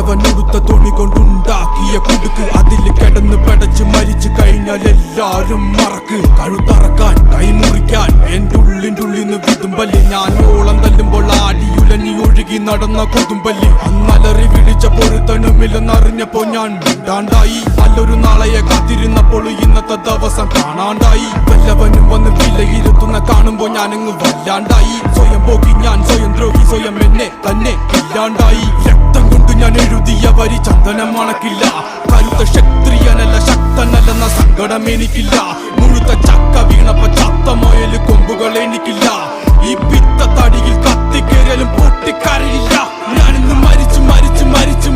കണ്ടവനുടുത്ത തുണി കൊണ്ടുണ്ടാക്കിയ കുടുക്ക് അതിൽ കിടന്ന് പെടച്ച് മരിച്ചു കഴിഞ്ഞാൽ എല്ലാരും മറക്ക്. കഴുത്തറക്കാൻ കൈമുറിക്കാൻ എന്റെ ഉള്ളിൻ്റെ വിതുമ്പല്ലി. ഞാൻ ഓളം തല്ലുമ്പോൾ ആടിയുലഞ്ഞി ഒഴുകി നടന്ന കൊതുമ്പല്ലി. അന്നലറി വിളിച്ച പൊരുത്തനുമില്ലെന്നറിഞ്ഞപ്പോ ഞാൻ മിണ്ടാണ്ടായി. നല്ലൊരു നാളെയെ കാത്തിരുന്നപ്പോൾ ഇന്നത്തെ ദിവസം കാണാണ്ടായി. വല്ലവനും വന്ന് വിലയിരുത്തുന്ന കാണുമ്പോ ഞാനങ്ങ് വല്ലാണ്ടായി. സ്വയം പോക്കി ഞാൻ സ്വയം ദ്രോഹി, സ്വയം എന്നെ തന്നെ ഇല്ലാണ്ടായി. രക്തം കൊണ്ട് ഞാൻ എഴുതിയ വരി ചന്ദനം മണക്കില്ല. കരുത്ത ക്ഷത്രിയനല്ല ശക്തനല്ലെന്ന സങ്കടം എനിക്കില്ല. മുഴുത്ത ചക്ക വീണപ്പ ചത്ത മൊയല് കൊമ്പുകൾ എനിക്കില്ല. ഈ പിത്ത തടിയിൽ കത്തിക്കേറിയാലും പൊട്ടിക്കരയില്ല. ഞാനിന്ന് മരിച്ചു മരിച്ചു മരിച്ചു